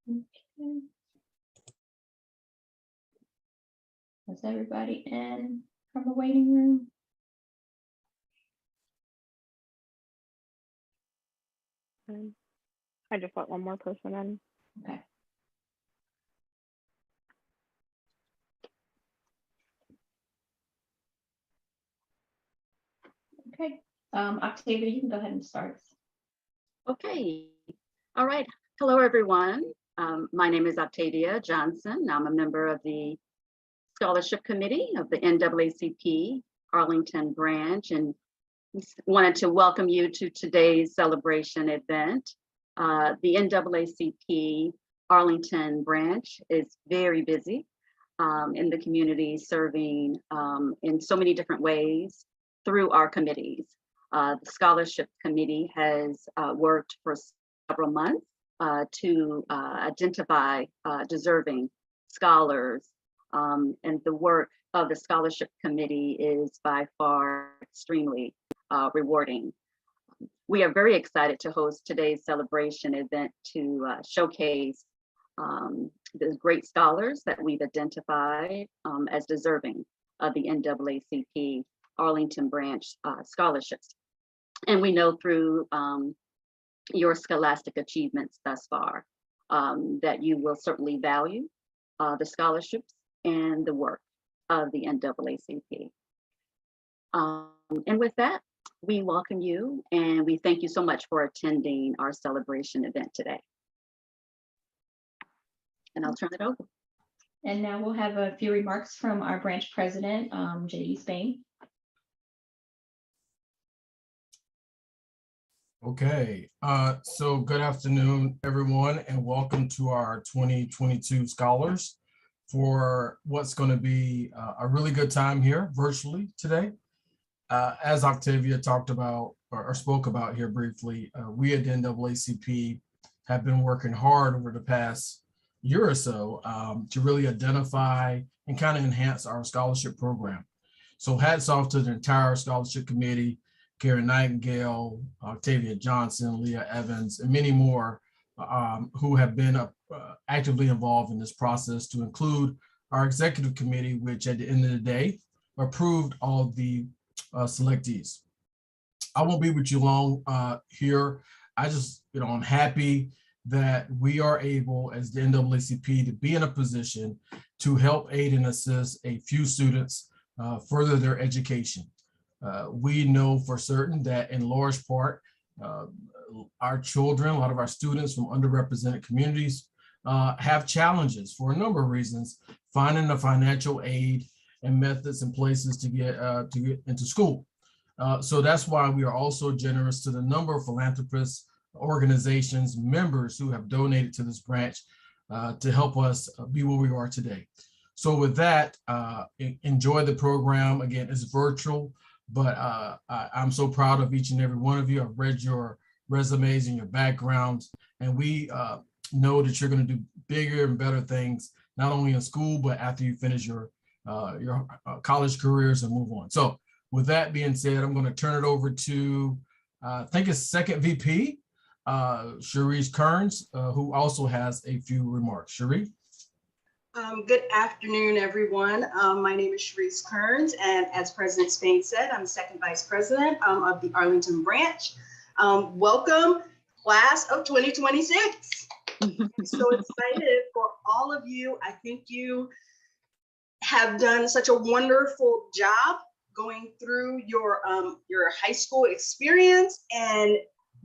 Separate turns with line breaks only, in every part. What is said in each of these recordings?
Okay. Is everybody in from the waiting room?
I just let one more person in.
Okay. Okay, Octavia, you can go ahead and start.
Okay, all right. Hello, everyone. My name is Octavia Johnson. I'm a member of the Scholarship Committee of the NAACP Arlington branch, and wanted to welcome you to today's celebration event. The NAACP Arlington branch is very busy in the community, serving in so many different ways through our committees. The Scholarship Committee has worked for several months to identify deserving scholars, and the work of the Scholarship Committee is by far extremely rewarding. We are very excited to host today's celebration event to showcase the great scholars that we've identified as deserving of the NAACP Arlington branch scholarships. And we know through your scholastic achievements thus far that you will certainly value the scholarships and the work of the NAACP. And with that, we welcome you and we thank you so much for attending our celebration event today. And I'll turn it over.
And now we'll have a few remarks from our branch president, J.D. Spain.
Okay, so good afternoon, everyone, and welcome to our 2022 scholars for what's going to be a really good time here virtually today. As Octavia talked about or spoke about here briefly, we at the NAACP have been working hard over the past year or so to really identify and kind of enhance our scholarship program. So hats off to the entire scholarship committee, Karen Nightingale, Octavia Johnson, Leah Evans, and many more who have been actively involved in this process, to include our executive committee, which at the end of the day approved all the selectees. I won't be with you long here. I just, I'm happy that we are able as the NAACP to be in a position to help aid and assist a few students further their education. We know for certain that in large part, our children, a lot of our students from underrepresented communities have challenges for a number of reasons, finding the financial aid and methods and places to get into school. So that's why we are also generous to the number of philanthropists, organizations, members who have donated to this branch to help us be where we are today. So with that, enjoy the program. Again, it's virtual, but I'm so proud of each and every one of you. I've read your resumes and your backgrounds, and we know that you're going to do bigger and better things, not only in school, but after you finish your college careers and move on. So with that being said, I'm going to turn it over to, I think it's second VP, Cherise Kearns, who also has a few remarks. Cherise?
Good afternoon, everyone. My name is Cherise Kearns, and as President Spain said, I'm second vice president of the Arlington branch. Welcome, class of 2026. I'm so excited for all of you. I think you have done such a wonderful job going through your high school experience and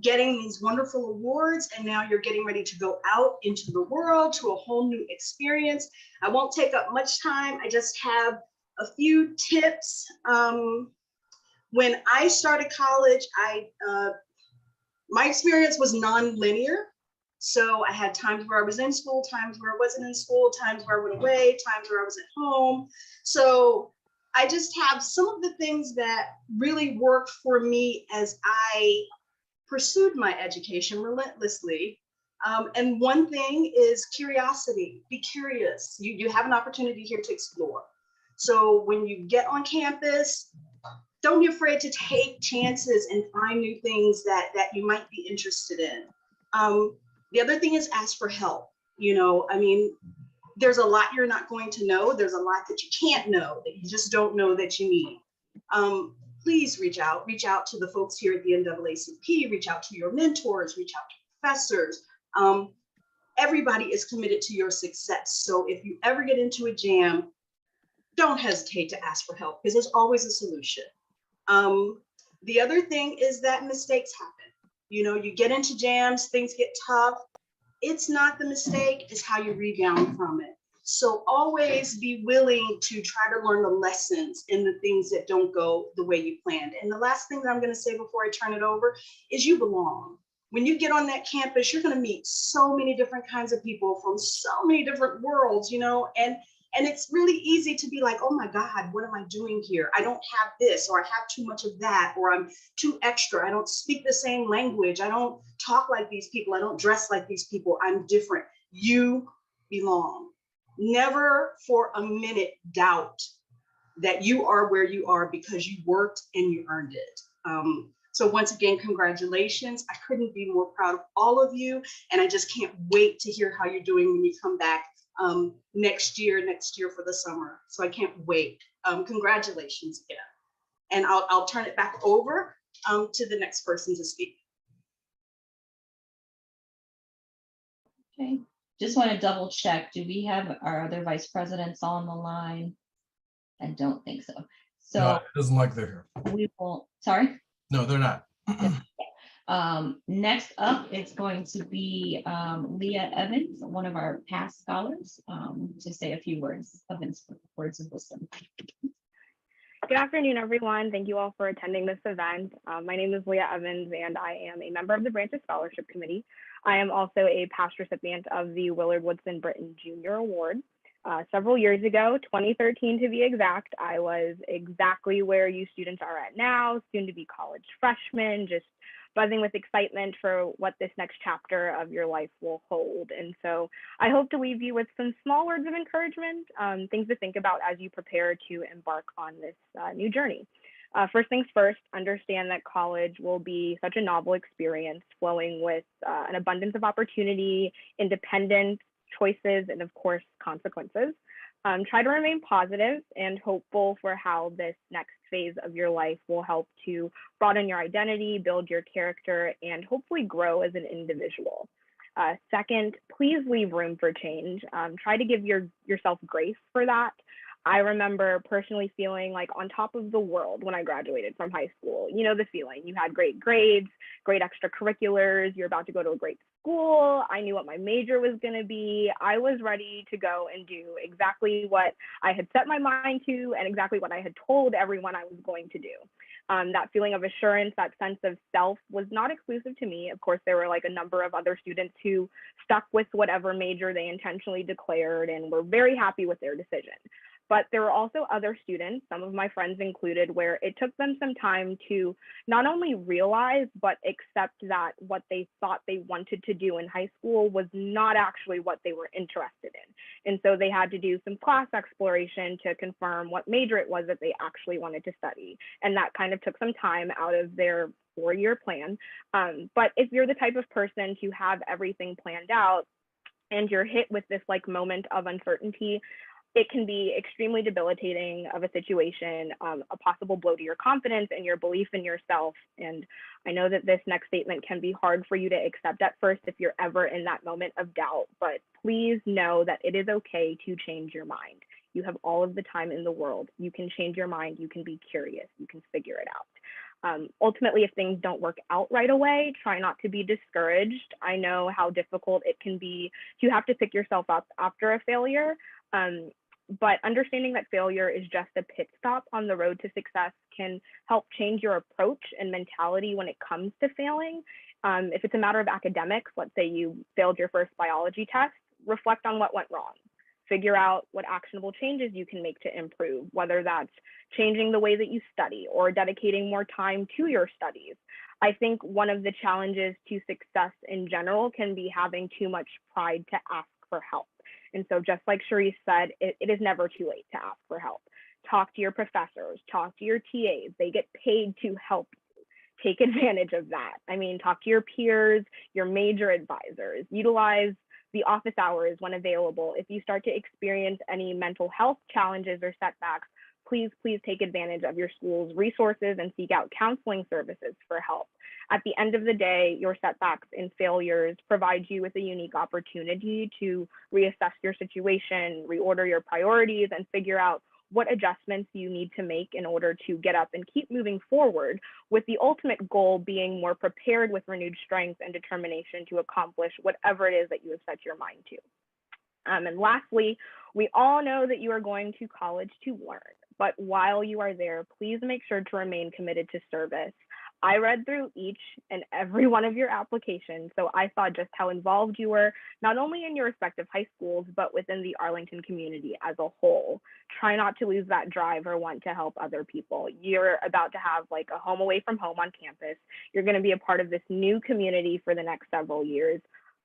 getting these wonderful awards, and now you're getting ready to go out into the world to a whole new experience. I won't take up much time. I just have a few tips. When I started college, my experience was non-linear. So I had times where I was in school, times where I wasn't in school, times where I went away, times where I was at home. So I just have some of the things that really worked for me as I pursued my education relentlessly. And one thing is curiosity. Be curious. You have an opportunity here to explore. So when you get on campus, don't be afraid to take chances and find new things that you might be interested in. The other thing is ask for help. You know, I mean, there's a lot you're not going to know. There's a lot that you can't know, that you just don't know that you need. Please reach out to the folks here at the NAACP, reach out to your mentors, reach out to professors. Everybody is committed to your success. So if you ever get into a jam, don't hesitate to ask for help, because there's always a solution. The other thing is that mistakes happen. You know, you get into jams, things get tough. It's not the mistake, it's how you rebound from it. So always be willing to try to learn the lessons in the things that don't go the way you planned. And the last thing that I'm going to say before I turn it over is you belong. When you get on that campus, you're going to meet so many different kinds of people from so many different worlds, you know, and it's really easy to be like, oh my God, what am I doing here? I don't have this, or I have too much of that, or I'm too extra. I don't speak the same language. I don't talk like these people. I don't dress like these people. I'm different. You belong. Never for a minute doubt that you are where you are because you worked and you earned it. So once again, congratulations. I couldn't be more proud of all of you. And I just can't wait to hear how you're doing when you come back next year for the summer. So I can't wait. Congratulations again. And I'll turn it back over to the next person to speak.
Okay, just want to double check. Do we have our other vice presidents on the line? I don't think so.
No,
So
it doesn't like they're here.
we will, sorry.
No, they're not.
Next up, it's going to be Leah Evans, one of our past scholars, to say a few words of wisdom.
Good afternoon, everyone. Thank you all for attending this event. My name is Leah Evans, and I am a member of the Branches Scholarship Committee. I am also a past recipient of the Willard Woodson Britton Jr. Award. Several years ago, 2013 to be exact, I was exactly where you students are at now, soon to be college freshmen, just buzzing with excitement for what this next chapter of your life will hold. And so I hope to leave you with some small words of encouragement, things to think about as you prepare to embark on this new journey. First things first, understand that college will be such a novel experience, flowing with an abundance of opportunity, independence, choices, and of course, consequences. Try to remain positive and hopeful for how this next phase of your life will help to broaden your identity, build your character, and hopefully grow as an individual. Second, please leave room for change. Try to give yourself grace for that. I remember personally feeling like on top of the world when I graduated from high school. You know the feeling. You had great grades, great extracurriculars, you're about to go to a great school. I knew what my major was going to be. I was ready to go and do exactly what I had set my mind to and exactly what I had told everyone I was going to do. That feeling of assurance, that sense of self was not exclusive to me. Of course, there were like a number of other students who stuck with whatever major they intentionally declared and were very happy with their decision. But there were also other students, some of my friends included, where it took them some time to not only realize, but accept that what they thought they wanted to do in high school was not actually what they were interested in. And so they had to do some class exploration to confirm what major it was that they actually wanted to study. And that kind of took some time out of their 4-year plan. But if you're the type of person to have everything planned out and you're hit with this like moment of uncertainty, it can be extremely debilitating of a situation, a possible blow to your confidence and your belief in yourself. And I know that this next statement can be hard for you to accept at first if you're ever in that moment of doubt, but please know that it is okay to change your mind. You have all of the time in the world. You can change your mind. You can be curious. You can figure it out. Ultimately, if things don't work out right away, try not to be discouraged. I know how difficult it can be to have to pick yourself up after a failure. But understanding that failure is just a pit stop on the road to success can help change your approach and mentality when it comes to failing. If it's a matter of academics, let's say you failed your first biology test, reflect on what went wrong. Figure out what actionable changes you can make to improve, whether that's changing the way that you study or dedicating more time to your studies. I think one of the challenges to success in general can be having too much pride to ask for help. And so just like Cherise said, it is never too late to ask for help. Talk to your professors, talk to your TAs. They get paid to help you. Take advantage of that. I mean, talk to your peers, your major advisors, utilize the office hours when available. If you start to experience any mental health challenges or setbacks, please take advantage of your school's resources and seek out counseling services for help. At the end of the day, your setbacks and failures provide you with a unique opportunity to reassess your situation, reorder your priorities, and figure out what adjustments you need to make in order to get up and keep moving forward, with the ultimate goal being more prepared with renewed strength and determination to accomplish whatever it is that you have set your mind to. And lastly, we all know that you are going to college to learn, but while you are there, please make sure to remain committed to service. I read through each and every one of your applications, so I saw just how involved you were, not only in your respective high schools, but within the Arlington community as a whole. Try not to lose that drive or want to help other people. You're about to have like a home away from home on campus. You're going to be a part of this new community for the next several years.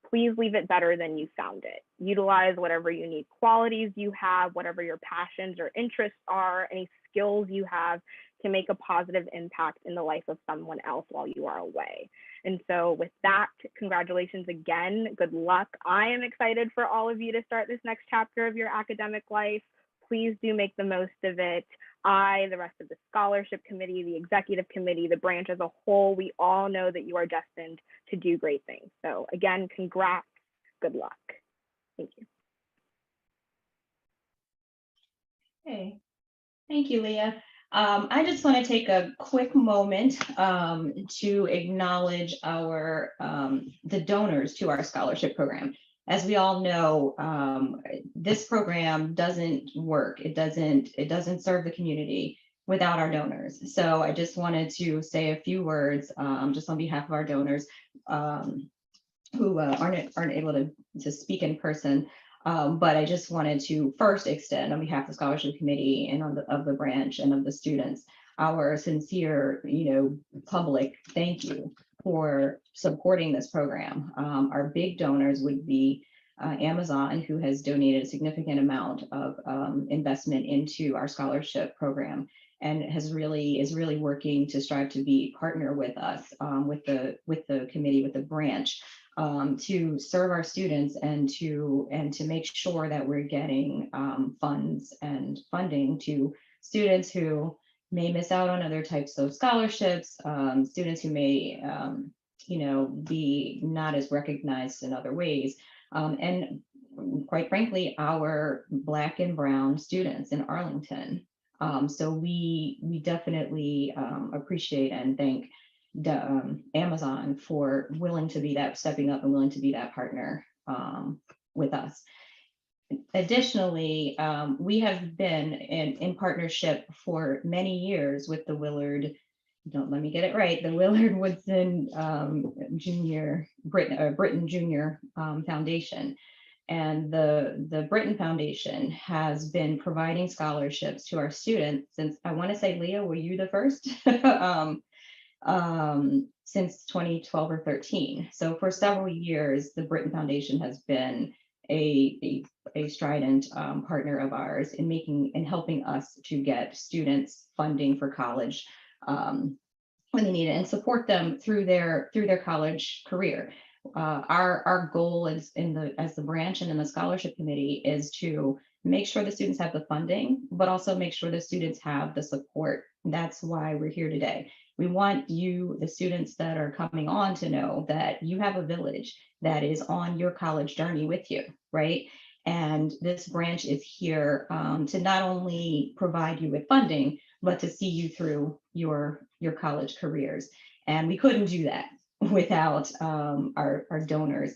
Please leave it better than you found it. Utilize whatever unique qualities you have, whatever your passions or interests are, any skills you have to make a positive impact in the life of someone else while you are away. And so with that, congratulations again, good luck. I am excited for all of you to start this next chapter of your academic life. Please do make the most of it. I, the rest of the scholarship committee, the executive committee, the branch as a whole, we all know that you are destined to do great things. So again, congrats, good luck. Thank you.
Okay, thank you, Leah. I just want to take a quick moment to acknowledge our the donors to our scholarship program. As we all know, this program doesn't work. It doesn't serve the community without our donors. So I just wanted to say a few words just on behalf of our donors who aren't able to speak in person. But I just wanted to first extend on behalf of the scholarship committee and of the branch and of the students, our sincere, public thank you for supporting this program. Our big donors would be Amazon, who has donated a significant amount of investment into our scholarship program and is really working to strive to be partner with us, with the committee, with the branch, to serve our students and to make sure that we're getting funds and funding to students who may miss out on other types of scholarships, students who may be not as recognized in other ways, and quite frankly, our Black and Brown students in Arlington. So we definitely appreciate and thank Amazon for stepping up and willing to be that partner with us. Additionally, we have been in partnership for many years with the Willard, don't let me get it right, the Willard Woodson Britton Jr. Foundation. And the Britton Foundation has been providing scholarships to our students since, I want to say, Leah, were you the first? Since 2012 or 13. So for several years, the Britton Foundation has been a strident partner of ours in helping us to get students funding for college when they need it and support them through their college career. Our goal is as the branch and in the scholarship committee is to make sure the students have the funding, but also make sure the students have the support. That's why we're here today. We want you, the students that are coming on, to know that you have a village that is on your college journey with you, right? And this branch is here to not only provide you with funding, but to see you through your college careers. And we couldn't do that without our donors,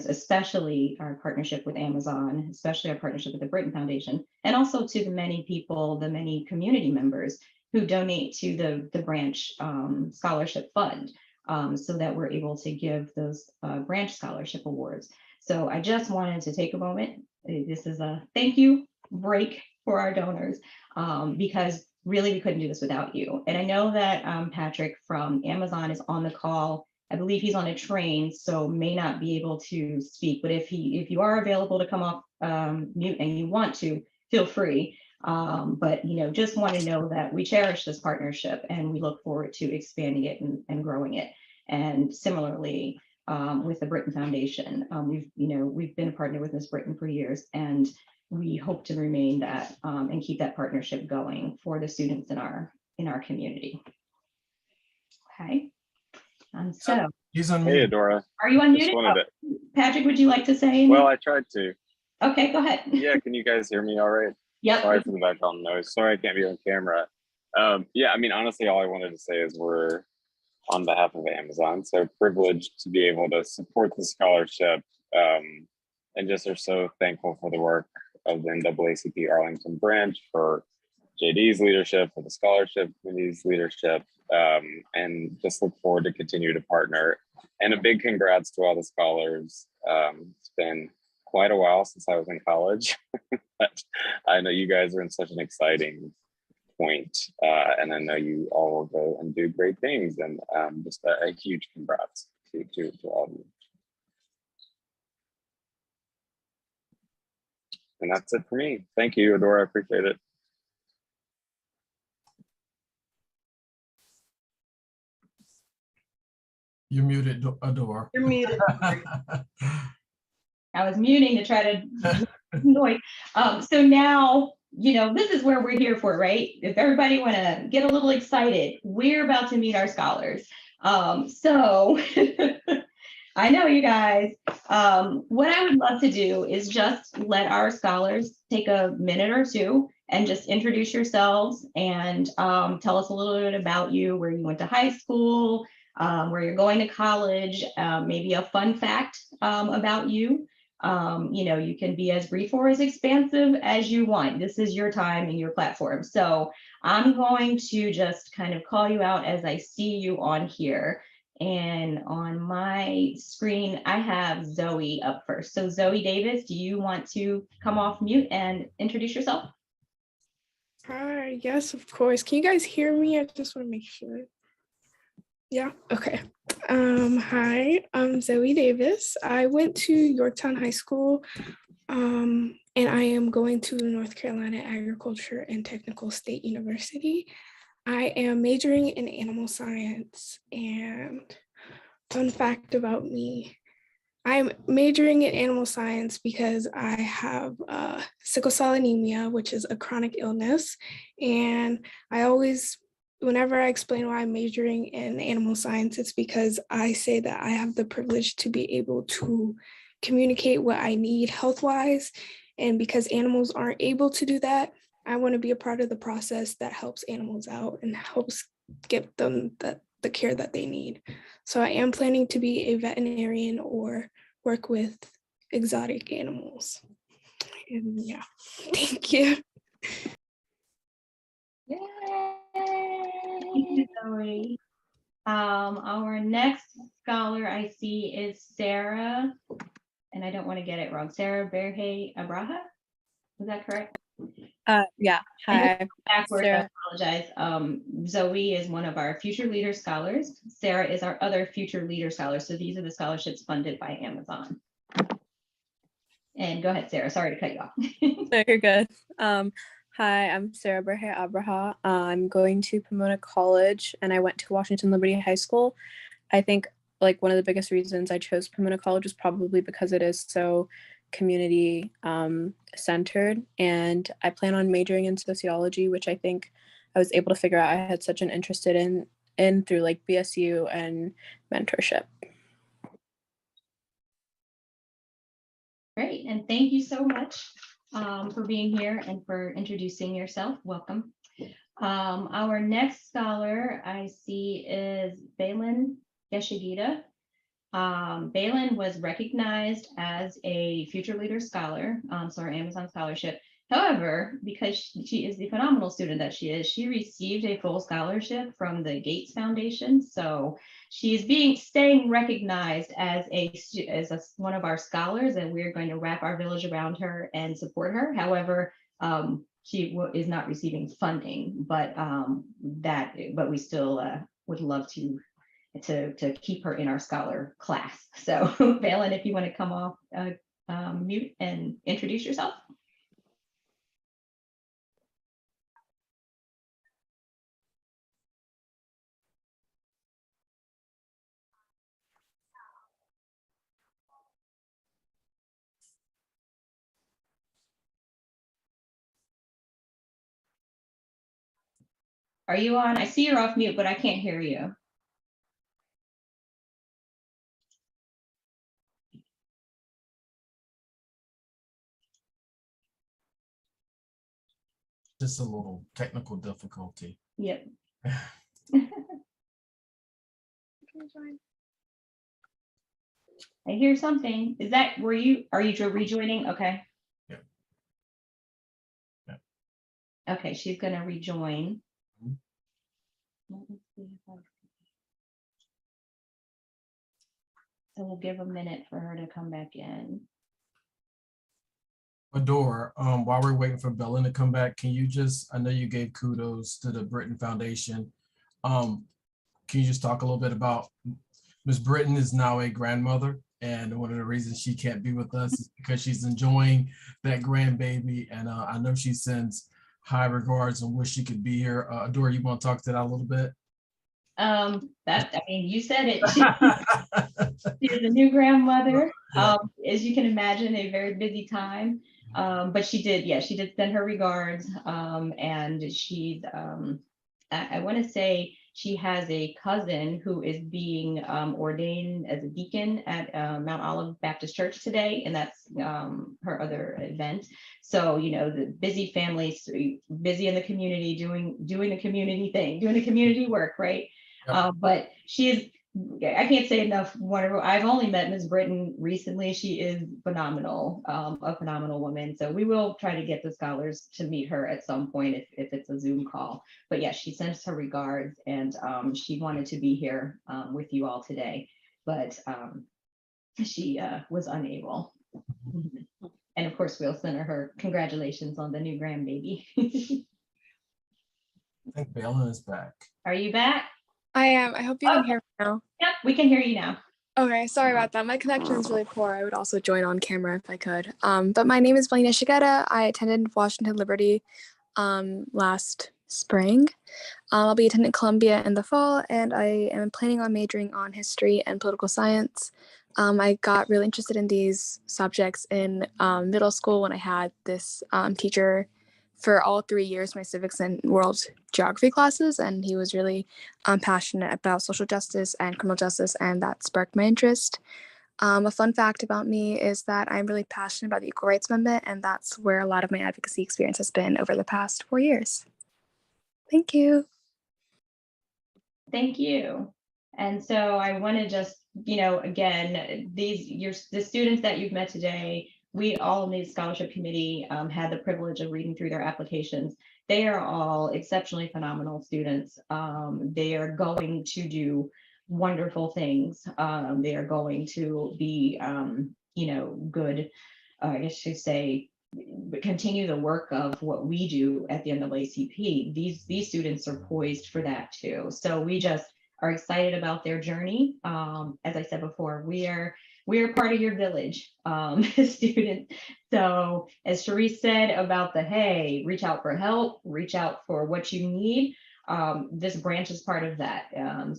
especially our partnership with Amazon, especially our partnership with the Britton Foundation, and also to the many people, the many community members who donate to the branch scholarship fund, so that we're able to give those branch scholarship awards. So I just wanted to take a moment. This is a thank you break for our donors, because really we couldn't do this without you. And I know that Patrick from Amazon is on the call. I believe he's on a train, so may not be able to speak, but if you are available to come off mute and you want to, feel free. But just want to know that we cherish this partnership and we look forward to expanding it and growing it. And similarly, with the Britton Foundation. We've been a partner with Ms. Britton for years, and we hope to remain that and keep that partnership going for the students in our community. Okay. So
He's
Hey,
unmuted.
Adora.
are you
Just
unmuted?
wanted to,
Patrick, would you like to say anything?
well, I tried to.
Okay, go ahead.
Yeah, can you guys hear me all right?
Yep.
Sorry for the background noise. Sorry I can't be on camera. Yeah, I mean, honestly, all I wanted to say is we're on behalf of Amazon, so privileged to be able to support the scholarship, and just are so thankful for the work of the NAACP Arlington branch, for JD's leadership, for the scholarship committee's leadership, and just look forward to continue to partner. And a big congrats to all the scholars. It's been quite a while since I was in college, but I know you guys are in such an exciting point, and I know you all will go and do great things. And just a huge congrats to all of you. And that's it for me. Thank you, Adora. I appreciate it.
You're muted, Adora.
You're muted.
I was muting to try to noise. So now, this is where we're here for, right? If everybody want to get a little excited, we're about to meet our scholars. So I know you guys, what I would love to do is just let our scholars take a minute or two and just introduce yourselves and tell us a little bit about you, where you went to high school, where you're going to college, maybe a fun fact about you. You can be as brief or as expansive as you want. This is your time and your platform. So I'm going to just kind of call you out as I see you on here. And on my screen, I have Zoe up first. So Zoe Davis, do you want to come off mute and introduce yourself?
Hi, yes, of course. Can you guys hear me? I just want to make sure. Yeah, okay. Hi, I'm Zoe Davis. I went to Yorktown High School, and I am going to North Carolina Agriculture and Technical State University. I am majoring in animal science, and fun fact about me, I'm majoring in animal science because I have sickle cell anemia, which is a chronic illness. And whenever I explain why I'm majoring in animal science, it's because I say that I have the privilege to be able to communicate what I need health-wise. And because animals aren't able to do that, I want to be a part of the process that helps animals out and helps get them the care that they need. So I am planning to be a veterinarian or work with exotic animals. And yeah, thank you.
Thank you, Zoe. Our next scholar I see is Sarah, and I don't want to get it wrong. Sarah Berhe Abraha, is that correct?
Yeah, hi.
Backwards, I
Sarah.
apologize. Zoe is one of our Future Leader Scholars. Sarah is our other Future Leader Scholar. So these are the scholarships funded by Amazon. And go ahead, Sarah. Sorry to cut you off.
No, you're good. Hi, I'm Sarah Berhe Abraha. I'm going to Pomona College, and I went to Washington Liberty High School. I think one of the biggest reasons I chose Pomona College was probably because it is so community centered, and I plan on majoring in sociology, which I think I was able to figure out I had such an interest in through BSU and mentorship.
Great, and thank you so much for being here and for introducing yourself. Welcome. Our next scholar I see is Balin Yeshigita. Balin was recognized as a Future Leader Scholar, so our Amazon scholarship. However, because she is the phenomenal student that she is, she received a full scholarship from the Gates Foundation. So she is staying recognized as one of our scholars, and we're going to wrap our village around her and support her. However, she is not receiving funding, but we still would love to keep her in our scholar class. So Balin, if you want to come off mute and introduce yourself. Are you on? I see you're off mute, but I can't hear you.
Just a little technical difficulty.
Yep. I hear something. Is that, are you rejoining? Okay.
Yep. Yep.
Okay, she's gonna rejoin.
Mhm.
Let me see if I- So we'll give a minute for her to come back in.
Adore, while we're waiting for Belen to come back, can you just, I know you gave kudos to the Britton Foundation. Can you just talk a little bit about Ms. Britton is now a grandmother, and one of the reasons she can't be with us is because she's enjoying that grandbaby, and I know she sends high regards and wish she could be here. Adore, you want to talk to that a little bit?
I mean, you said it. She is a new grandmother.
Yeah.
As you can imagine, a very busy time. But she did send her regards. And she's, I want to say she has a cousin who is being ordained as a deacon at Mount Olive Baptist Church today, and that's her other event. So, you know, the busy families, busy in the community, doing the community thing, doing the community work, right?
Yep.
But she is, I can't say enough wonderful. I've only met Ms. Britton recently. She is phenomenal, a phenomenal woman. So we will try to get the scholars to meet her at some point if it's a Zoom call. But yeah, she sends her regards, and she wanted to be here with you all today, but she was unable. And of course, we'll send her congratulations on the new grandbaby.
I think Belen is back.
Are you back?
I am. I hope you can hear me now.
Yep, we can hear you now.
Okay, sorry about that. My connection is really poor. I would also join on camera if I could. But my name is Valina Shigeta. I attended Washington Liberty last spring. I'll be attending Columbia in the fall, and I am planning on majoring on history and political science. I got really interested in these subjects in middle school when I had this teacher for all 3 years, my civics and world geography classes, and he was really passionate about social justice and criminal justice, and that sparked my interest. A fun fact about me is that I'm really passionate about the Equal Rights Amendment, and that's where a lot of my advocacy experience has been over the past 4 years. Thank you.
Thank you. And so I want to just, you know, again, the students that you've met today, we all in the scholarship committee had the privilege of reading through their applications. They are all exceptionally phenomenal students. They are going to do wonderful things. They are going to be, you know, good, I guess you say, continue the work of what we do at the NAACP. These students are poised for that too. So we just are excited about their journey. As I said before, we are part of your village, students. So as Sharice said about the, hey, reach out for help, reach out for what you need. This branch is part of that.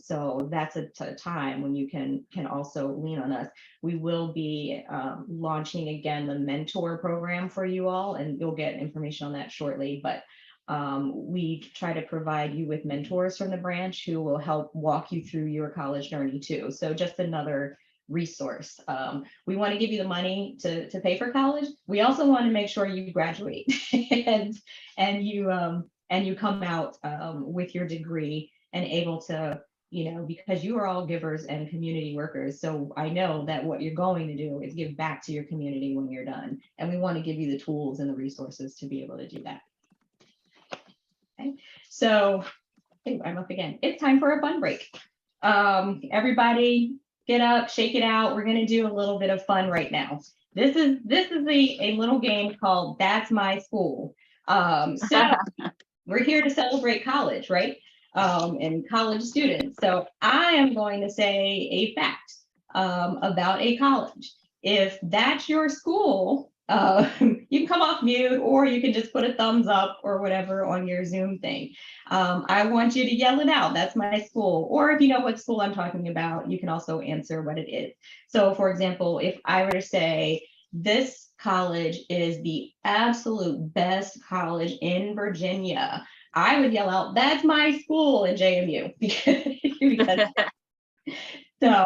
So that's a time when you can also lean on us. We will be launching again the mentor program for you all, and you'll get information on that shortly. But we try to provide you with mentors from the branch who will help walk you through your college journey too. So just another resource. We want to give you the money to pay for college. We also want to make sure you graduate and you come out with your degree and able to, you know, because you are all givers and community workers. So I know that what you're going to do is give back to your community when you're done. And we want to give you the tools and the resources to be able to do that. Okay, so I'm up again. It's time for a fun break. Everybody get up, shake it out. We're going to do a little bit of fun right now. This is a little game called That's My School. So we're here to celebrate college, right? And college students. So I am going to say a fact about a college. If that's your school, you can come off mute, or you can just put a thumbs up or whatever on your Zoom thing. I want you to yell it out. That's my school. Or if you know what school I'm talking about, you can also answer what it is. So for example, if I were to say, this college is the absolute best college in Virginia, I would yell out, "That's my school" in JMU. because so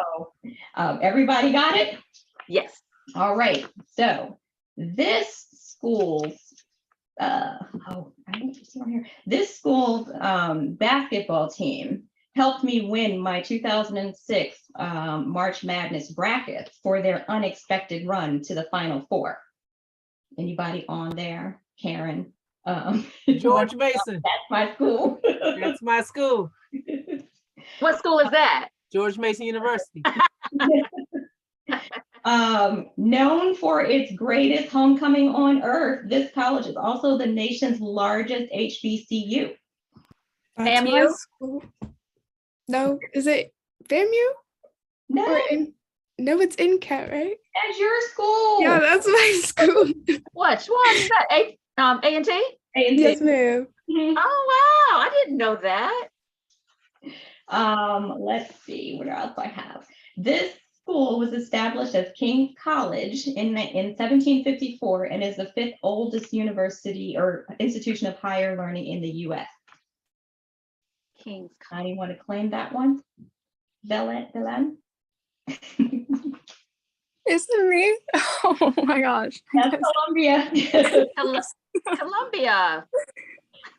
everybody got it?
Yes.
All right. So this school's I don't see on here. This school's basketball team helped me win my 2006 March Madness bracket for their unexpected run to the Final Four. Anybody on there? Karen?
George Mason.
That's my school.
That's my school.
What school is that?
George Mason University.
Known for its greatest homecoming on earth, this college is also the nation's largest HBCU.
That's my
FAMU?
school. No, is it FAMU?
No,
Or no, it's NCAT, right?
that's your school.
Yeah, that's my school.
Which one is that? A&T?
Yes, ma'am.
Oh, wow. I didn't know that.
Let's see, what else I have. This school was established as King's College in 1754 and is the 5th oldest university or institution of higher learning in the US.
King's
Connie, want to claim that one? Belen?
Is it me? Oh my gosh.
That's Columbia.
Columbia.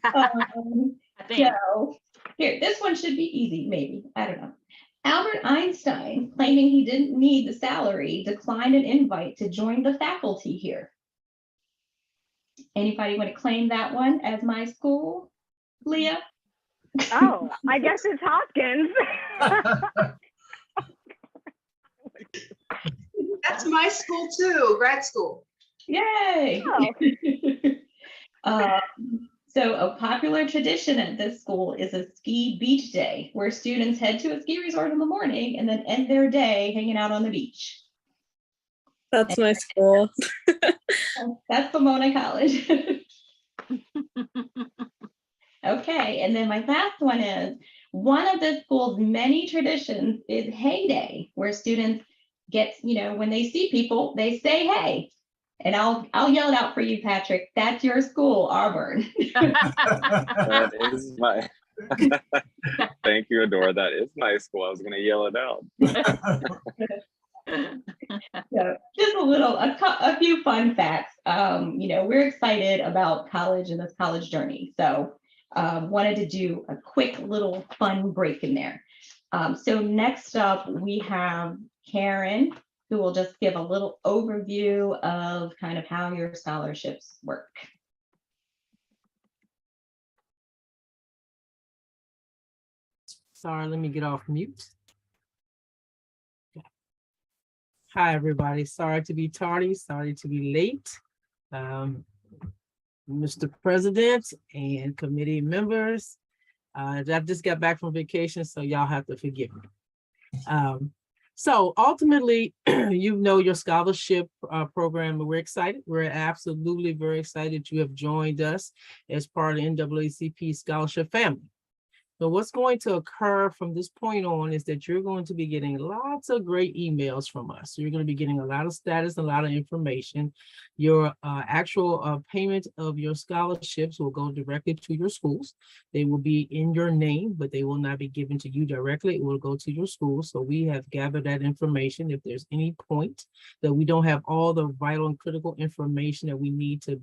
Um,
I think.
So, here, this one should be easy, maybe. I don't know. Albert Einstein, claiming he didn't need the salary, declined an invite to join the faculty here. Anybody want to claim that one as my school? Leah?
Oh, I guess it's Hopkins.
That's my school too, grad school.
Yay! So a popular tradition at this school is a ski beach day, where students head to a ski resort in the morning and then end their day hanging out on the beach.
That's my school.
That's Pomona College. Okay, and then my last one is, one of the school's many traditions is Hey Day, where students get, when they see people, they say hey. And I'll yell it out for you, Patrick. That's your school, Auburn.
That is my. Thank you, Adora. That is my school. I was going to yell it out.
So just a few fun facts. We're excited about college and this college journey. So wanted to do a quick little fun break in there. So next up, we have Karen, who will just give a little overview of kind of how your scholarships work.
Sorry, let me get off mute. Hi, everybody. Sorry to be tardy, sorry to be late. Mr. President and committee members, I just got back from vacation, so y'all have to forgive me. So ultimately, your scholarship program, and we're excited. We're absolutely very excited you have joined us as part of the NAACP scholarship family. So what's going to occur from this point on is that you're going to be getting lots of great emails from us. You're going to be getting a lot of status, a lot of information. Your actual payment of your scholarships will go directly to your schools. They will be in your name, but they will not be given to you directly. It will go to your schools. So we have gathered that information. If there's any point that we don't have all the vital and critical information that we need to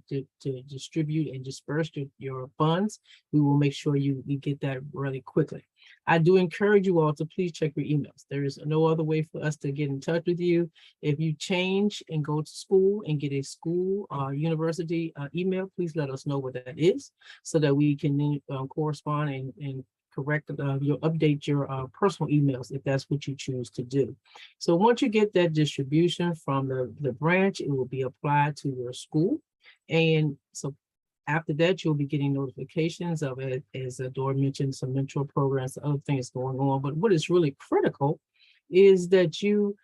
distribute and disperse your funds, we will make sure you get that really quickly. I do encourage you all to please check your emails. There is no other way for us to get in touch with you. If you change and go to school and get a school university email, please let us know what that is so that we can correspond and correct update your personal emails if that's what you choose to do. So once you get that distribution from the branch, it will be applied to your school. And so after that, you'll be getting notifications of it, as Adora mentioned, some mentor programs, other things going on. But what is really critical is that you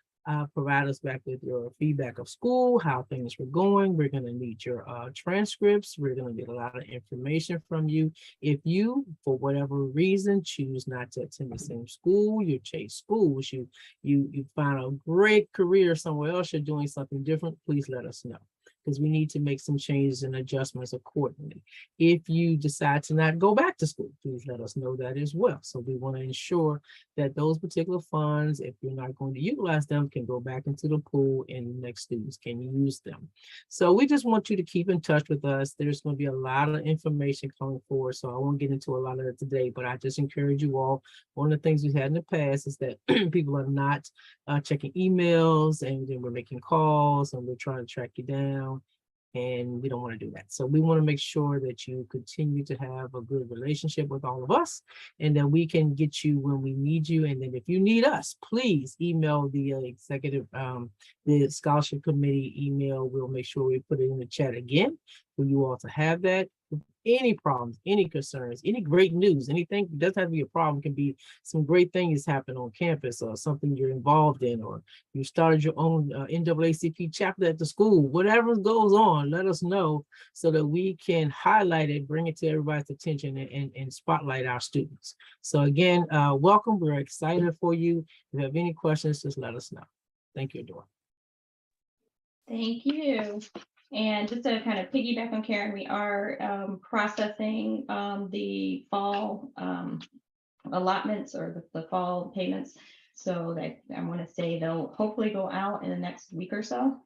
provide us back with your feedback of school, how things were going. We're going to need your transcripts. We're going to get a lot of information from you. If you, for whatever reason, choose not to attend the same school, you change schools, you find a great career somewhere else, you're doing something different, please let us know. because we need to make some changes and adjustments accordingly. If you decide to not go back to school, please let us know that as well. So we want to ensure that those particular funds, if you're not going to utilize them, can go back into the pool and next students can use them. So we just want you to keep in touch with us. There's going to be a lot of information coming forward, so I won't get into a lot of it today, but I just encourage you all. One of the things we've had in the past is that people are not checking emails, and then we're making calls and we're trying to track you down, and we don't want to do that. So we want to make sure that you continue to have a good relationship with all of us, and that we can get you when we need you. And then if you need us, please email the executive, the scholarship committee email. We'll make sure we put it in the chat again for you all to have that. Any problems, any concerns, any great news, anything, it doesn't have to be a problem, can be some great things happen on campus, or something you're involved in, or you started your own NAACP chapter at the school. Whatever goes on, let us know so that we can highlight it, bring it to everybody's attention, and spotlight our students. So again, welcome. We're excited for you. If you have any questions, just let us know. Thank you, Adora.
Thank you. And just to kind of piggyback on Karen, we are processing the fall allotments, or the fall payments. So that I want to say they'll hopefully go out in the next week or so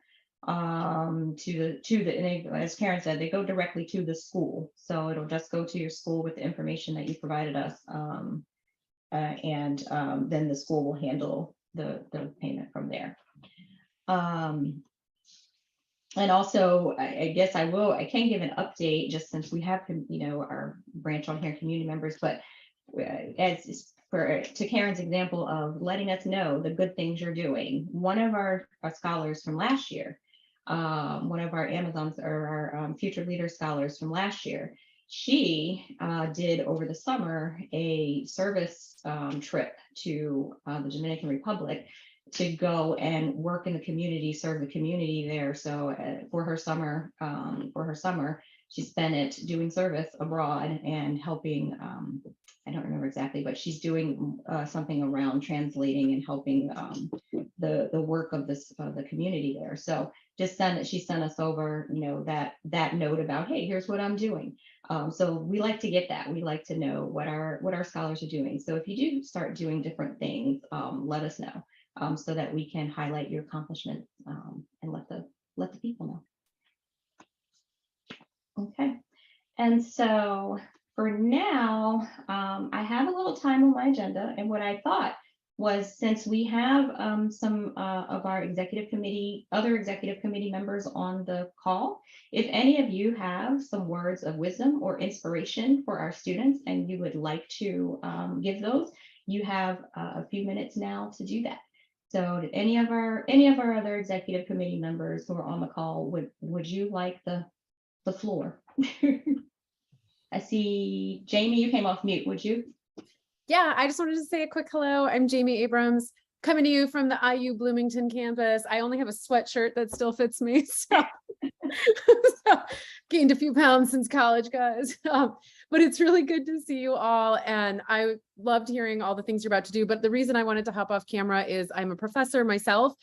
to the, and as Karen said, they go directly to the school. So it'll just go to your school with the information that you provided us. And then the school will handle the payment from there. And also, I guess I can give an update, just since we have, our branch on here, community members, but to Karen's example of letting us know the good things you're doing. One of our scholars from last year, one of our Amazons, or our future leader scholars from last year, she did over the summer a service trip to the Dominican Republic to go and work in the community, serve the community there. So for her summer, she spent it doing service abroad and helping. I don't remember exactly, but she's doing something around translating and helping the work of the community there. So she sent us over, that note about, hey, here's what I'm doing. So we like to get that. We like to know what our scholars are doing. So if you do start doing different things, let us know. So that we can highlight your accomplishments and let the people know. Okay, and so for now, I have a little time on my agenda, and what I thought was, since we have some of our other executive committee members on the call, if any of you have some words of wisdom or inspiration for our students and you would like to give those, you have a few minutes now to do that. So any of our other executive committee members who are on the call, would you like the floor? I see Jamie, you came off mute, would you?
Yeah, I just wanted to say a quick hello. I'm Jamie Abrams, coming to you from the IU Bloomington campus. I only have a sweatshirt that still fits me, so gained a few pounds since college, guys. But it's really good to see you all, and I loved hearing all the things you're about to do. But the reason I wanted to hop off camera is I'm a professor myself.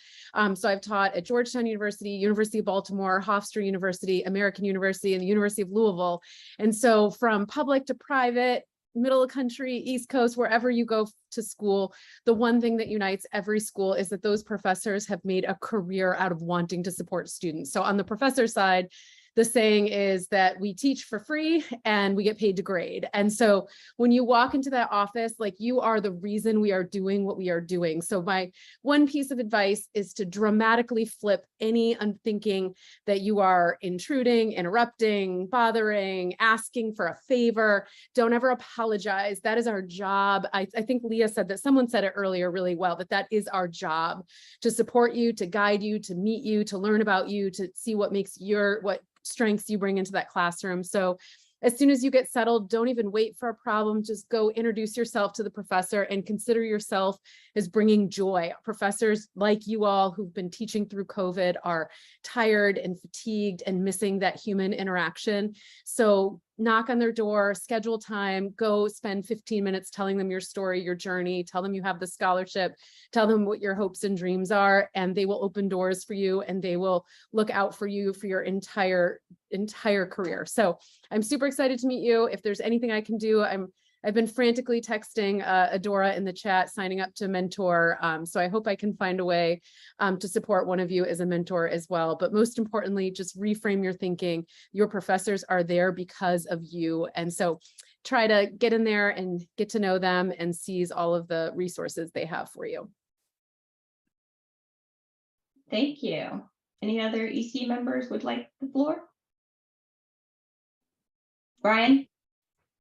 So I've taught at Georgetown University, University of Baltimore, Hofstra University, American University, and the University of Louisville. And so from public to private, middle of country, East Coast, wherever you go to school, the one thing that unites every school is that those professors have made a career out of wanting to support students. So on the professor side, the saying is that we teach for free and we get paid to grade. And so when you walk into that office, like, you are the reason we are doing what we are doing. So my one piece of advice is to dramatically flip any unthinking that you are intruding, interrupting, bothering, asking for a favor. Don't ever apologize. That is our job. I think Leah said that, someone said it earlier really well, that is our job, to support you, to guide you, to meet you, to learn about you, to see what makes what strengths you bring into that classroom. So as soon as you get settled, don't even wait for a problem. Just go introduce yourself to the professor and consider yourself as bringing joy. Professors like you all who've been teaching through COVID are tired and fatigued and missing that human interaction. So knock on their door, schedule time, go spend 15 minutes telling them your story, your journey, tell them you have the scholarship, tell them what your hopes and dreams are, and they will open doors for you and they will look out for you for your entire career. So I'm super excited to meet you. If there's anything I can do, I've been frantically texting Adora in the chat, signing up to mentor. So I hope I can find a way to support one of you as a mentor as well. But most importantly, just reframe your thinking. Your professors are there because of you. And so try to get in there and get to know them and seize all of the resources they have for you.
Thank you. Any other EC members would like the floor? Brian?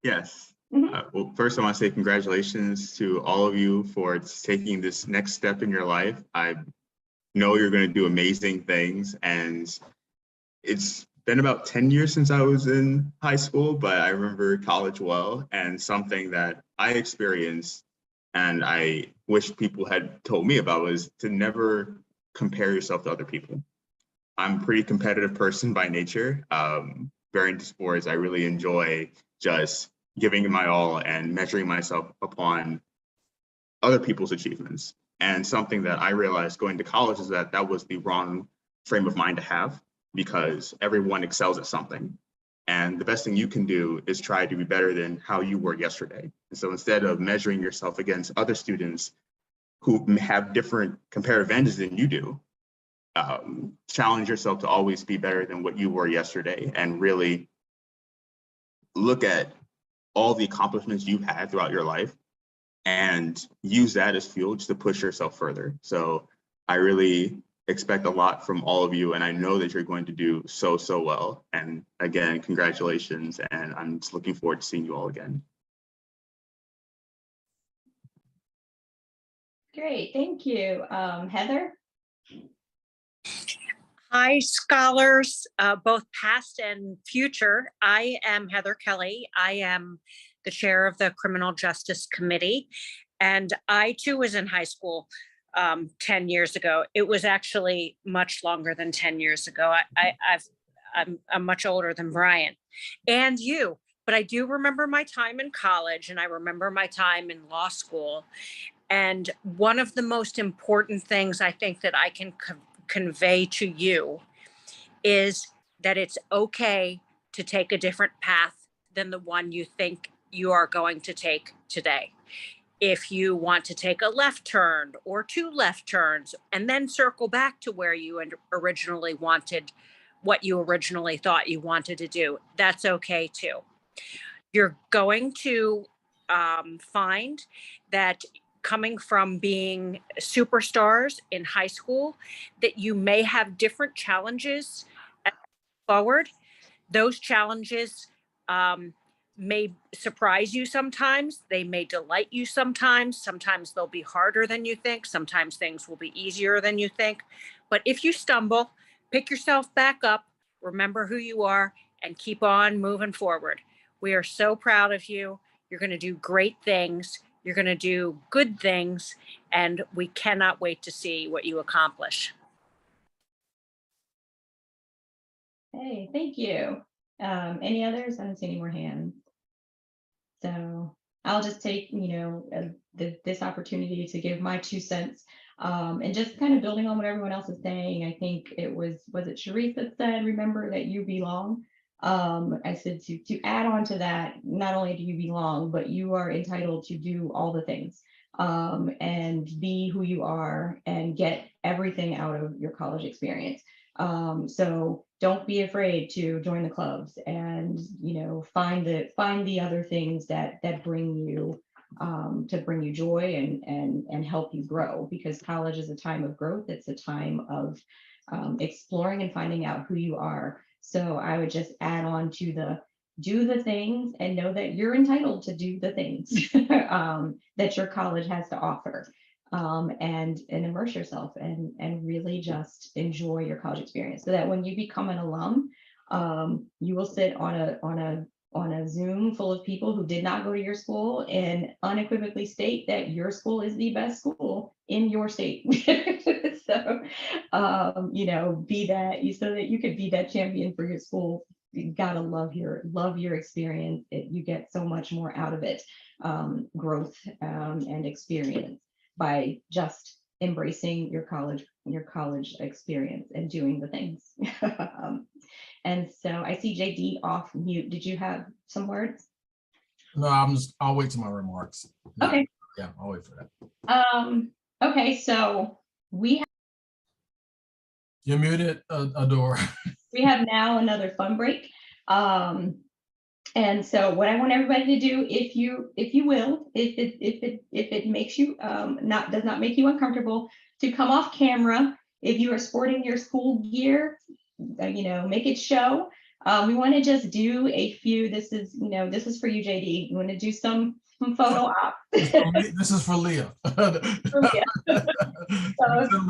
Yes.
Mhm.
Well, first I want to say congratulations to all of you for taking this next step in your life. I know you're going to do amazing things, and it's been about 10 years since I was in high school, but I remember college well, and something that I experienced and I wish people had told me about was to never compare yourself to other people. I'm a pretty competitive person by nature. Very into sports. I really enjoy just giving it my all and measuring myself upon other people's achievements. And something that I realized going to college is that that was the wrong frame of mind to have, because everyone excels at something. And the best thing you can do is try to be better than how you were yesterday. And so instead of measuring yourself against other students who have different comparative advantages than you do, challenge yourself to always be better than what you were yesterday, and really look at all the accomplishments you've had throughout your life and use that as fuel just to push yourself further. So I really expect a lot from all of you, and I know that you're going to do so well. And again, congratulations, and I'm just looking forward to seeing you all again.
Great, thank you. Heather?
Hi, scholars, both past and future. I am Heather Kelly. I am the chair of the Criminal Justice Committee, and I too was in high school 10 years ago. It was actually much longer than 10 years ago. I'm much older than Brian and you, but I do remember my time in college, and I remember my time in law school. And one of the most important things I think that I can convey to you is that it's okay to take a different path than the one you think you are going to take today. If you want to take a left turn or 2 left turns and then circle back to where you originally wanted, what you originally thought you wanted to do, that's okay too. You're going to find that coming from being superstars in high school, that you may have different challenges forward. Those challenges may surprise you sometimes. They may delight you sometimes. Sometimes they'll be harder than you think. Sometimes things will be easier than you think. But if you stumble, pick yourself back up, remember who you are, and keep on moving forward. We are so proud of you. You're going to do great things. You're going to do good things, and we cannot wait to see what you accomplish.
Hey, thank you. Any others? I don't see any more hands. So I'll just take, this opportunity to give my 2 cents, and just kind of building on what everyone else is saying. I think it was it Sharice that said, remember that you belong? I said to add on to that, not only do you belong, but you are entitled to do all the things, and be who you are and get everything out of your college experience. So don't be afraid to join the clubs and, find the other things that bring you, to bring you joy and help you grow, because college is a time of growth. It's a time of exploring and finding out who you are. So I would just add on to do the things and know that you're entitled to do the things that your college has to offer, and immerse yourself and really just enjoy your college experience, so that when you become an alum, you will sit on a Zoom full of people who did not go to your school and unequivocally state that your school is the best school in your state. So, be that, so that you could be that champion for your school you gotta love your experience. You get so much more out of it, growth and experience by just embracing your college experience and doing the things. And so I see JD off mute. Did you have some words?
No, I'll wait to my remarks.
Okay.
Yeah, I'll wait for that.
Okay, so we
You're muted, Adore.
have now another fun break. And so what I want everybody to do, if you will, if it makes you does not make you uncomfortable, to come off camera. If you are sporting your school gear, make it show. We want to just do a few. This is for you, JD. You want to do some photo op.
This is for Leah.
For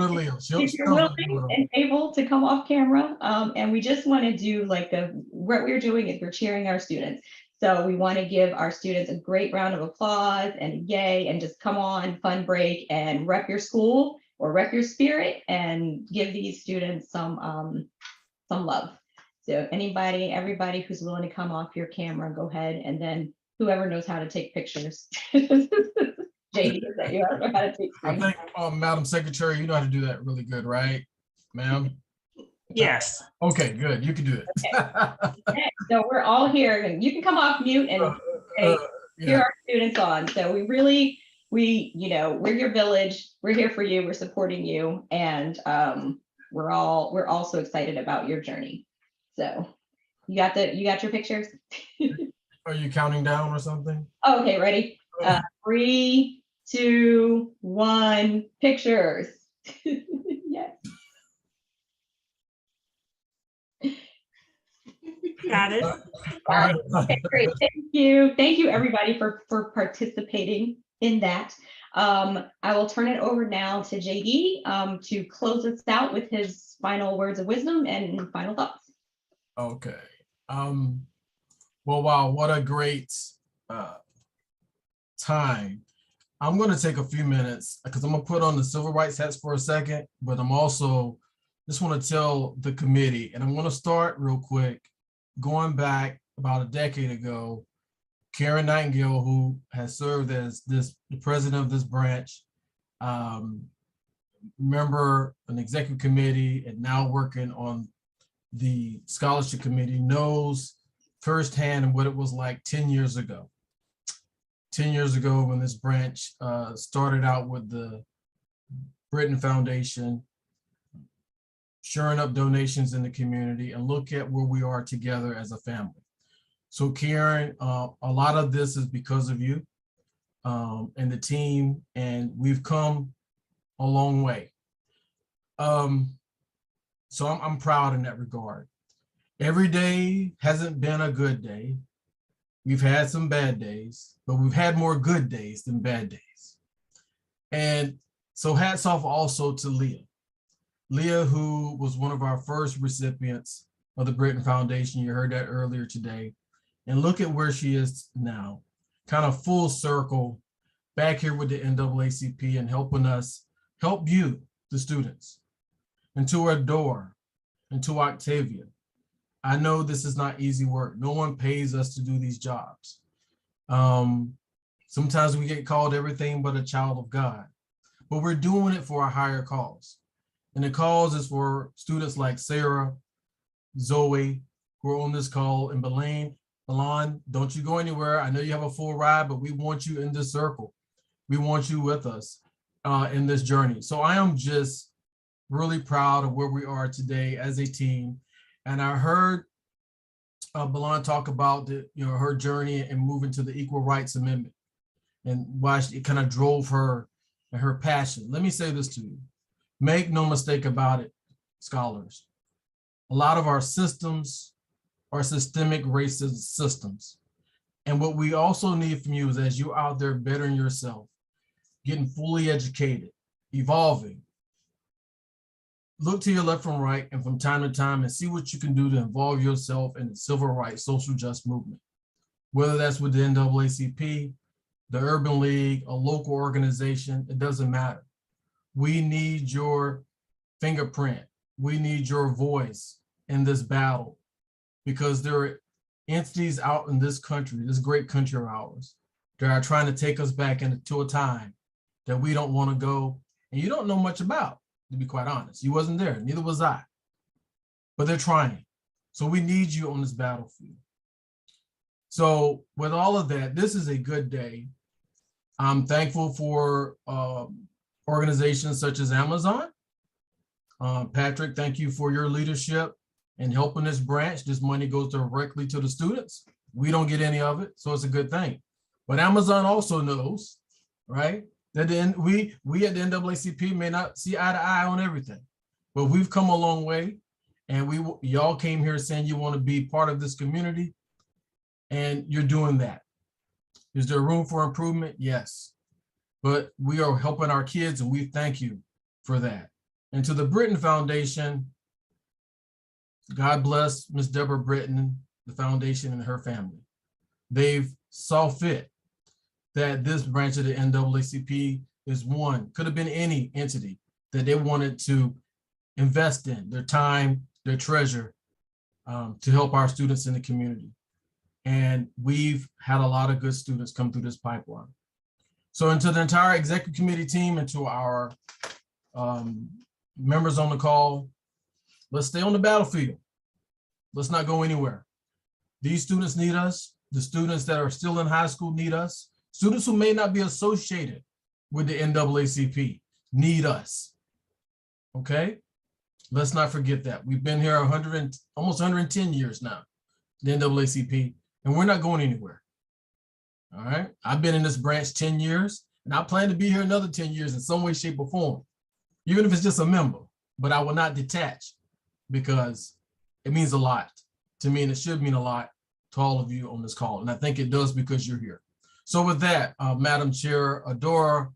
Leah. So if you're willing and able to come off camera, and we just want to do what we're doing is we're cheering our students. So we want to give our students a great round of applause and yay, and just come on, fun break, and rep your school or rep your spirit and give these students some love. So everybody who's willing to come off your camera, go ahead, and then whoever knows how to take pictures. JD, is that you know how to take pictures?
I think, Madam Secretary, you know how to do that really good, right, ma'am?
Yes.
Okay, good. You can do it.
Okay, so we're all here, and you can come off mute and hear our students on. So we're your village. We're here for you. We're supporting you, and we're all so excited about your journey. So you got your pictures.
Are you counting down or something?
Oh, okay, ready? 3, 2, 1, pictures. Yes.
Got it.
Okay, great. Thank you everybody for participating in that. I will turn it over now to JD to close us out with his final words of wisdom and final thoughts.
Okay. Well, wow, what a great time. I'm going to take a few minutes because I'm going to put on the civil rights hats for a second, but I'm also just want to tell the committee, and I'm going to start real quick, going back about a decade ago. Karen Nightingale, who has served as the president of this branch, member an executive committee, and now working on the scholarship committee, knows firsthand what it was like 10 years ago. 10 years ago when this branch started out with the Britton Foundation, shoring up donations in the community, and look at where we are together as a family. So Karen, a lot of this is because of you and the team, and we've come a long way. So I'm proud in that regard. Every day hasn't been a good day. We've had some bad days, but we've had more good days than bad days. And so hats off also to Leah. Leah, who was one of our first recipients of the Britton Foundation. You heard that earlier today. And look at where she is now, kind of full circle, back here with the NAACP and helping us help you, the students. And to Adore and to Octavia, I know this is not easy work. No one pays us to do these jobs. Sometimes we get called everything but a child of God, but we're doing it for a higher cause. And the cause is for students like Sarah, Zoe, who are on this call, and Belen, don't you go anywhere. I know you have a full ride, but we want you in this circle. We want you with us in this journey. So I am just really proud of where we are today as a team. And I heard Belen talk about her journey and moving to the Equal Rights Amendment and why it kind of drove her and her passion. Let me say this to you. Make no mistake about it, scholars. A lot of our systems are systemic racist systems. And what we also need from you is, as you're out there bettering yourself, getting fully educated, evolving, look to your left and right and from time to time and see what you can do to involve yourself in the civil rights, social justice movement. Whether that's with the NAACP, the Urban League, a local organization, it doesn't matter. We need your fingerprint. We need your voice in this battle because there are entities out in this country, this great country of ours, that are trying to take us back into a time that we don't want to go, and you don't know much about, to be quite honest. You wasn't there, neither was I. But they're trying. So we need you on this battlefield. So with all of that, this is a good day. I'm thankful for organizations such as Amazon. Patrick, thank you for your leadership and helping this branch. This money goes directly to the students. We don't get any of it, so it's a good thing. But Amazon also knows, right, that we at the NAACP may not see eye to eye on everything, but we've come a long way, and y'all came here saying you want to be part of this community, and you're doing that. Is there room for improvement? Yes, but we are helping our kids, and we thank you for that. And to the Britton Foundation, God bless Miss Deborah Britton, the foundation, and her family. They've saw fit that this branch of the NAACP is one, could have been any entity that they wanted to invest in their time, their treasure, to help our students in the community. And we've had a lot of good students come through this pipeline. So, and to the entire executive committee team and to our members on the call, let's stay on the battlefield. Let's not go anywhere. These students need us. The students that are still in high school need us. Students who may not be associated with the NAACP need us. Okay? Let's not forget that. We've been here almost 110 years now, the NAACP, and we're not going anywhere. All right? I've been in this branch 10 years, and I plan to be here another 10 years in some way, shape, or form, even if it's just a member, but I will not detach because it means a lot to me, and it should mean a lot to all of you on this call. And I think it does because you're here. So with that, Madam Chair, Adora,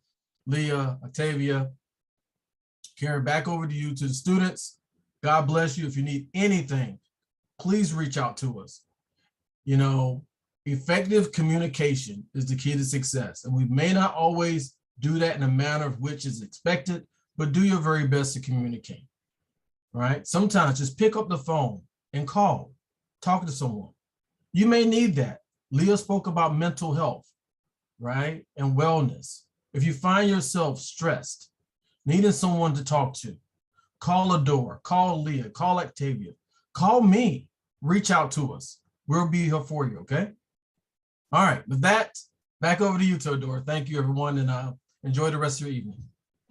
Leah, Octavia, Karen, back over to you, to the students. God bless you. If you need anything, please reach out to us. You know, effective communication is the key to success. And we may not always do that in a manner of which is expected, but do your very best to communicate, right? Sometimes just pick up the phone and call, talk to someone. You may need that. Leah spoke about mental health, right? And wellness. If you find yourself stressed, needing someone to talk to, call Adora, call Leah, call Octavia, call me, reach out to us. We'll be here for you, okay? All right, with that, back over to you, Adora. Thank you, everyone, and enjoy the rest of your evening.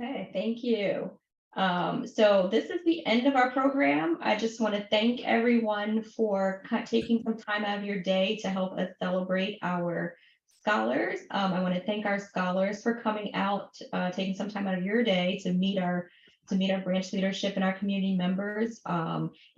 Okay, thank you. So this is the end of our program. I just want to thank everyone for taking some time out of your day to help us celebrate our scholars. I want to thank our scholars for coming out, taking some time out of your day to meet our branch leadership and our community members.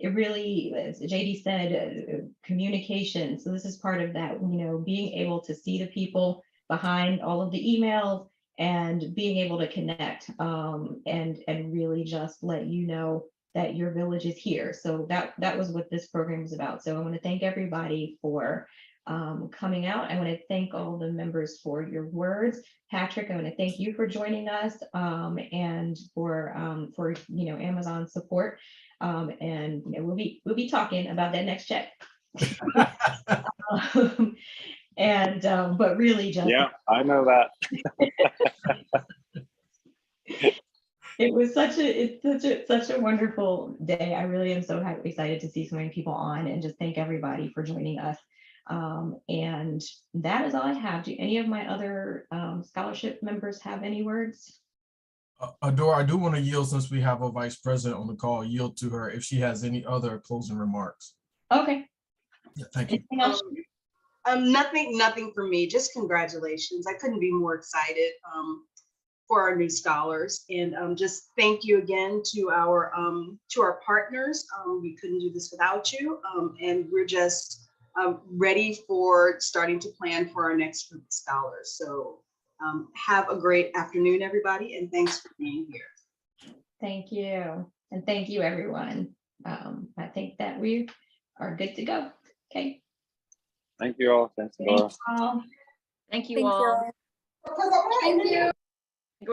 It really, as JD said, communication. So this is part of that, you know, being able to see the people behind all of the emails and being able to connect and really just let you know that your village is here. So that was what this program is about. So I want to thank everybody for coming out. I want to thank all the members for your words. Patrick, I want to thank you for joining us and for you know, Amazon support. And you know, we'll be talking about that next check. But really just,
yeah, I know that.
it's such a wonderful day. I really am so excited to see so many people on, and just thank everybody for joining us. And that is all I have. Do any of my other scholarship members have any words?
Adora, I do want to yield, since we have a vice president on the call, yield to her if she has any other closing remarks.
Okay.
Yeah, thank you.
Anything else?
Nothing for me. Just congratulations. I couldn't be more excited for our new scholars, and just thank you again to our partners. We couldn't do this without you, and we're just ready for starting to plan for our next group of scholars. So have a great afternoon, everybody, and thanks for being here.
Thank you, and thank you, everyone. I think that we are good to go. Okay.
Thank you all. Thanks, Laura.
Thanks all.
Thank you all.
Thank you.